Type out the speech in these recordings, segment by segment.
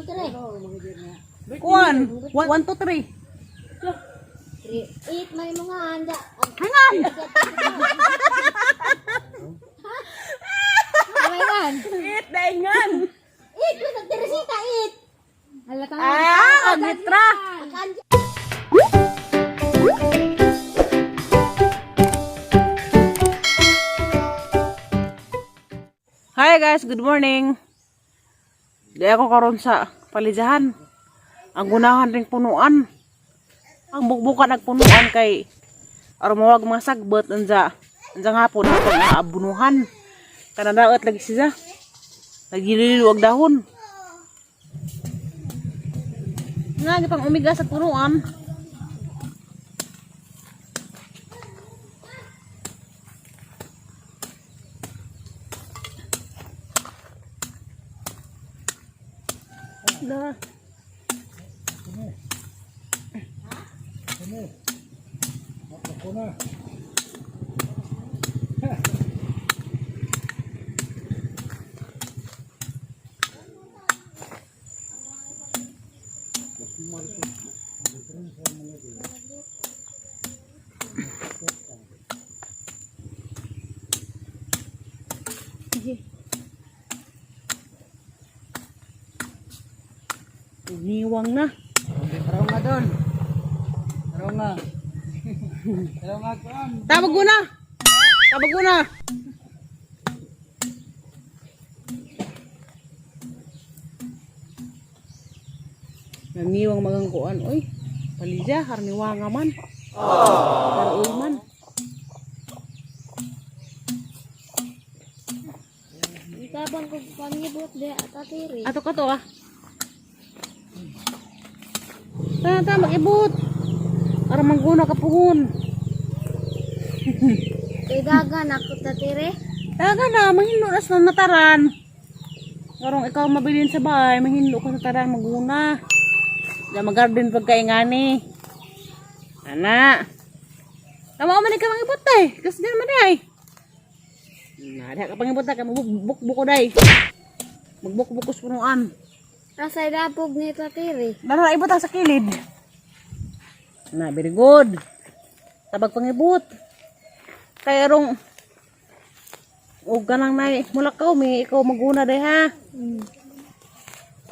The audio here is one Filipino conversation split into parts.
tire. Kuan, 1 2 3. 8 may mga handa. Hangan. Ayan. It daingan. 8 ko sa Teresita 8. Hala ka. Agitra. Hi guys, good morning. Di ako karon sa palijahan. Ang gunahan ring punuan. Ang bukbukan nagpunuan kay armawag mga sagbot anja hapon ako na abunuhan. Kana daot lagi siya. Nagililuwag dahon. Nga gipang umiga sa punuan. Dah. Niwang na. Taraw nga doon. Taraw nga. Taraw nga doon. Tabag ko na. Tabag ko na. Naniwang magangkuan. Uy, palija, harniwanga man. Karoy man. Ikabang ko pangibot de atatiri. Ato ka to ah. Tata mag-ibot. Para mangguna ka puhon. Kay dagan ako tatiri. Daga na, mahinlo na sa nataran. Karong ikaw mabilin sa bahay, mahinlo ka sa taran, maguna. Diyan mag-garden pagkaingani. Ana. Tama man ka mangibot day. Kasi diyan man day. Nah, diha ka pangibot ka magbuk-buko day. Magbuk-bukos punuan. Asay dapog ni tatiri. Dara ibot sa kilid. Na, very good. Tabag pangibot. Kaya rong og kanang nay mulakaw mi ikaw maguna day ha.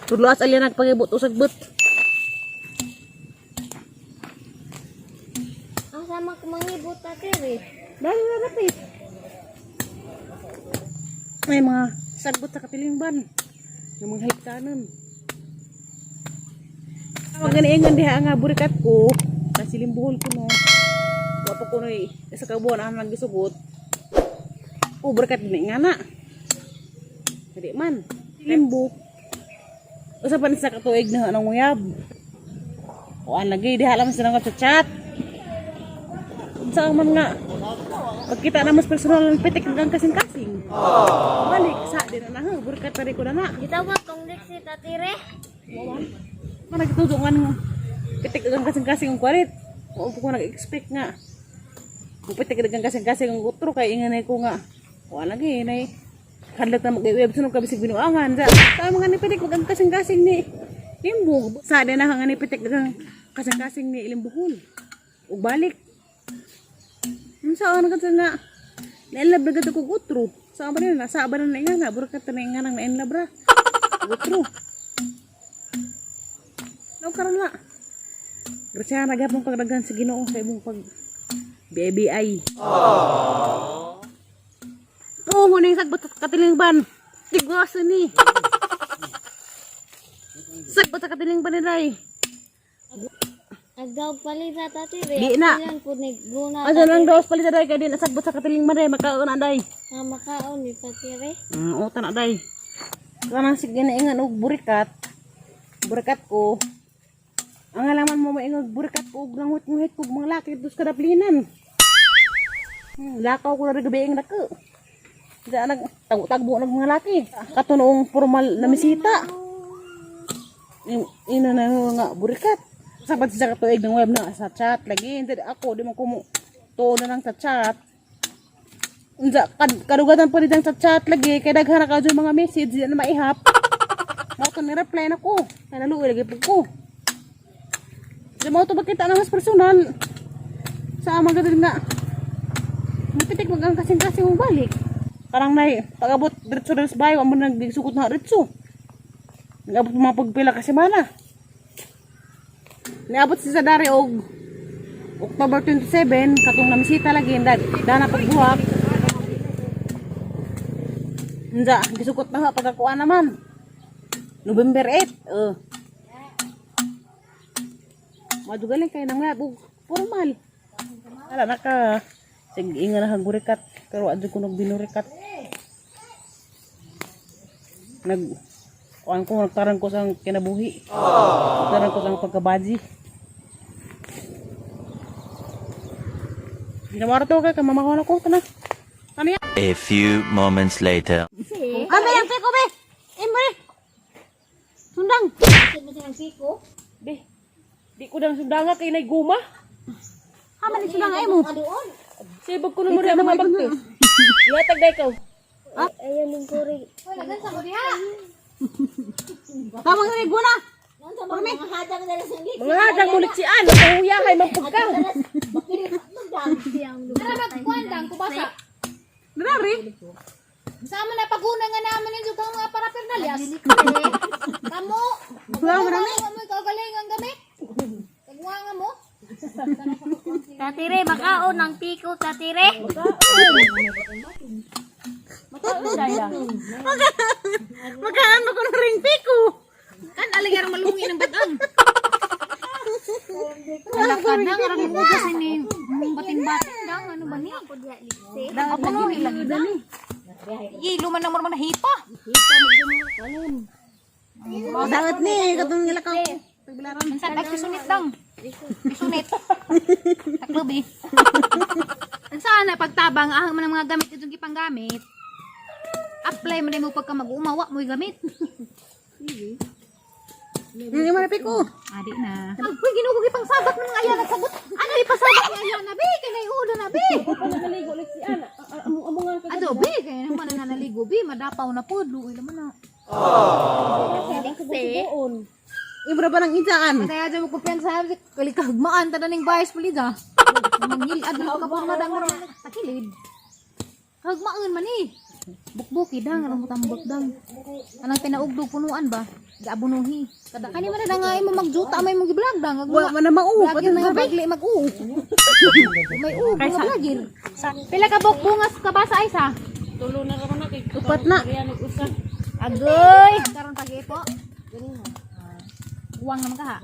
Tudloas alya nagpangibot usag but. Asa mangibot tatiri. Dali na rapit. May mga sagbot sa katilingban. Yung mga higtanan. Ang ganiingan diha nga burikat ko. Kasi limbuhol ko no. Wapo ko no sa kabuan ang nagisugot. Burikat din nga na. Hindi man. Limbu. Usapan sa katuig na ng uyab. O ang lagi diha lang sa nga chat. Sa man nga. Pagkita na mas personal ng pitik ng kasing-kasing. Balik sa din na ha. Burikat tari ko na na. Gitawag kong si tatiri. Kung nagtutulungan pitik ng kasing-kasing ang kwarit. O ko nag-expect nga. Kung pitik ng kasing-kasing ang utro kay inganay ko nga. Wala lagi nay kadlat na mag-web sunod ka bisig binuangan sa mga ni pitik ng kasing-kasing ni Limbu. Sa din na nga ni pitik ng kasing-kasing ni Limbuhol. Ug balik. Saan ka na nainlab na ko utro. Saan ba nila? Saan ba na nga na? Burkat na nga nang nainlab ra. Utro. Karon na. Grasya na gapon pagdagan sa Ginoo sa imong pag BBI. Oh, mo ning sagbot sa katilingban. Tigwas ni. Sagbot sa katilingban ni day. Agdaw pali sa tatiri. Di na. Ilan po ni guna. Asa nang dos pali sa day kay di na sagbot sa katilingban day makaon na day. Makaon ni tatiri. Uta na day. Kanang sige na ingan og burikat. Burikat ko. Ang alaman mo maingog burikat ko og langot-nguhit ko mga laki dos kadaplinan. Lakaw ko na rin gabiing nako. Diyan nag tagbo ng mga laki. Katunoong formal na misita. Ina na nga burikat. Sabat sa katuig ng web na sa chat lagi. Hindi ako di mo kumo to na lang sa chat. Unsa kadugatan pa rin sa chat lagi kay daghan ka dyan mga message di na maihap. Mao to ni-reply na ko. Kaya naluoy lagi po ko. Di mo to bakita na mas personal. Sa amang gadid nga. Napitik mag ang kasing-kasing mo balik. Parang nay, pag-abot diretso-diretso bayo, amo nagsukot na diretso. Nag-abot mga pagpila kasi mana. Niabot si sa dari og October 27, katong namisita lagi, dana pagbuhak. Nda, gisukot na nga pagkakuan naman. November 8. Madugaling kayo nang nga, formal. Wala na ka. Sige, inga na hagurikat. Pero adyo ko nagbinurikat. Nagtarang ko sa kinabuhi. Nagtarang ko sa pagkabaji. Ginamara to kay kamamahon ako. Kana. Ano yan? A few moments later. Ano yan? Peko, be! Imre! Sundang! Be, di ko dang sundanga kay nay guma. Haman ni sundang ay mo. Sibog ko na mo rin mga bagti. Iwatag na ikaw. Ayaw mong kuri. Tamang na guna. Mga hadang mulit si Ano, pahuya kay magpugkaw. Dari. Sama na paguna nga naman yung sugang mga parapernalyas. Kamu, mo kagalingan kami. Tagwa nga mo. Tatire, makaon ng piko, tatire. Magkaan mo ko ng ring piko. Kan aligar malungi ng batang. Wala ka na, nga rin mo kasi ni bating-bating dang, ano ba ni? Dang ako no, ilang dali. Ilo man naman na hipa. Dagat ni, katong nilakaw. Minsan nagsisunit dang. Isunit. Taklobi. Ang sana pagtabang ahang man ang mga gamit itong ipanggamit. Apply mo din mo pagka mag-umawa mo gamit. Hindi mo na piko. Adi na. Uy, ginugugi pang sabat ng ayan nagsagot. Ano ipasabat ni ayan na be? Kaya ulo na be. Naligo ulit si Ana. Amo nga ka. Ado be, kaya naman na naligo be. Madapaw na po. Luoy naman na. Ibra ba ng insaan? Kaya dyan mo kumpiyansa. Kalikahagmaan. Tananing bayas pulida. Mangilad na ka po na dang takilid. Hagmaan man eh. Bukbuki dang. Alam mo tambak dang. Anang pinaugdog punuan ba? Gaabunuhi. Kani man na nga mo magjuta may mo giblog dang. Wa man na mau. Pati na bagli mag-u. May u. Mga vlogger. Pila ka bungas ka ba sa isa? Tulo na ka na kay. Upat na. Agoy! Karon pagi po. Uwang naman ka ha.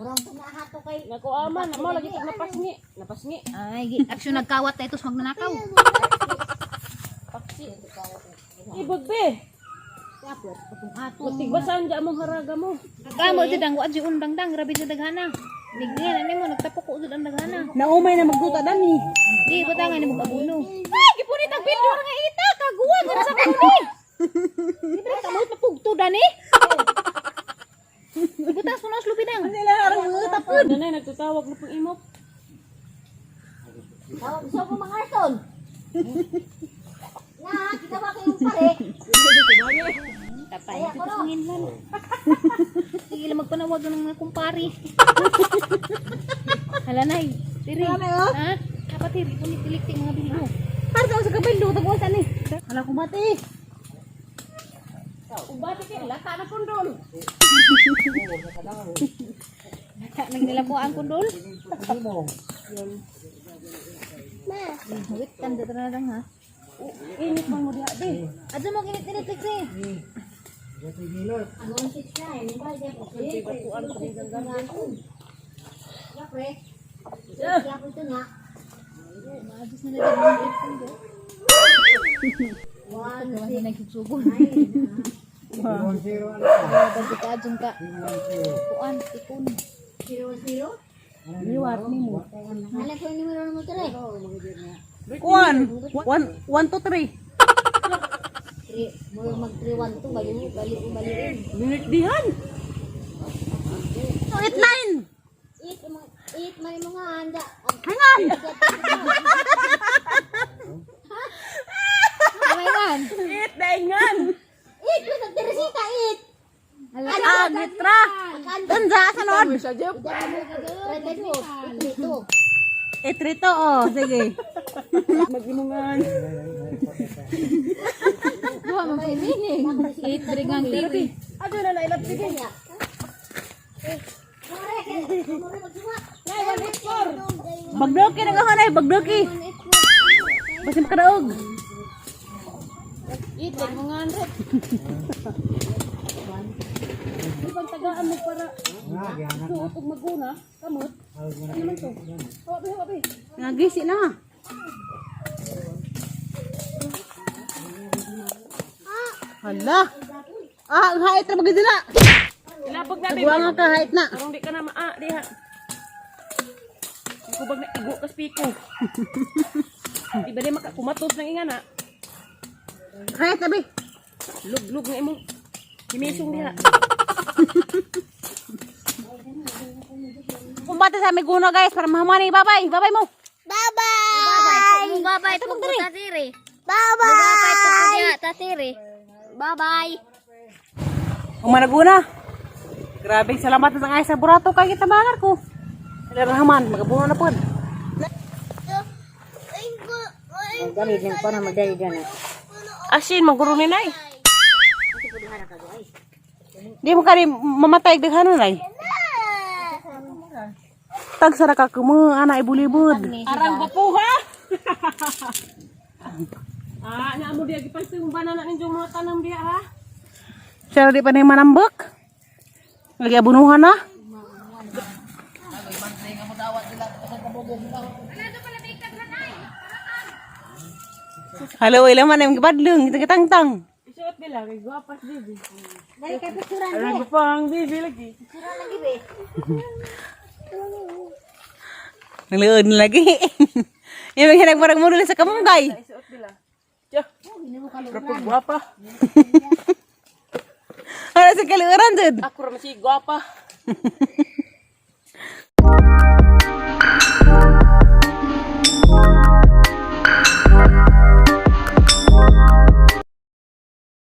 Nako aman, mo lagi tag napasngi. Napasngi. Ay, aksyon nagkawat tayo tos magnanakaw. Ibog be. Tigbasan dya mong haraga mo. Kamo ito dang wadji undang dang rabi sa daghana. Nigdihan ani mo nagtapok ko sa daghana. Naumay na magduta dani. Di batangan ni mo abuno. Ay, gipunit ang pindor nga ita kaguwan nga sa kuni. Ibre ka mo napugto dani. Ibutas mo na slubi dang. Nila arang mga tapod. Nanay nagtutawag na pong imok. Tawag sa ko mga arson. Na, kita ba kayong pare? Tapay ito sa nginlan. Sige lang magpanawag ng mga kumpari. Hala nay. Tiri. Ha? Dapat tiri ko nitiliktik mga bili mo. Para sa kabilo tagwasan ni. Hala ko mati. Ubati kay lata na kondol. Nang nilabuan kundol. Ma, Wait, tanda na lang ha. Init man mo diha be. Adyo mo kinit-init tiksi. ang 169, ba diyan ko. Batuan ko ng ganggan. Ya pre. Ya ko ito nga. Maagis na naging mga kundol. Gawa na nagsusugon. Bagi ka adyon ka. Kuan, tikun. 00. Liwat ni mo. Hala ko ni mo mo tire. Kuan. 1 2 3. Mo mag 312 bali. Minute dihan. 89. Eat man mo nga anda. Hangan. Ayan. Daingan. Eat mo sa Teresita eat. Hala. Unsa sunod? Ito. Etrito oh, sige. Magimungan. Duha man kay mining. Itbrigang tiri. Ado na nailap sige. Bagdoki na gahanay, bagdoki. Basi makadaog. Itin mo nga rin. Ipang tagaan mo para suot og maguna. Kamot. Ano naman to? Hawapi. Ngagisi na. Hala. Ang hait na bagay dila. Ilapag na Nagwa nga ka hait na. Karong di ka na diha. Iko bag na igo kas piko. Di ba di makakumatos ng ingana? Hait na be. Lug nga imong himisong diha. Kumbate sa aming guno guys para mahamani. Bye-bye. Bye-bye mo. Bye-bye. Bye-bye po tatiri. Bye-bye po tatiri. Bye-bye. Kung managuna. Grabe, salamat sa ay sa burato kay kita bangar ko. Narahaman, magabuno na pod. Dali din ko na madali dyan. Asin maguro ni nay. Di mo kani mamatay daghanon nay. Tag sara ka kumo ana ibulibud. Arang bapuha. Naamo diya gipasto yung banana ninyo mga tanam diya ha. Sara di pa ni manambek. Lagi abunuhan na. Halo, ilang man yung gibadlong, kitang-tang. Isuot nila kay guwapas bibi. Dali kay picturean. Arang gupang bibi lagi. Naliod na lagi. Yung mga hinagmarag mo sa kamunggay. Isuot nila. Tiyo. Rapog guwapa. Ano sa kaluran dun? Ako raman si guwapa.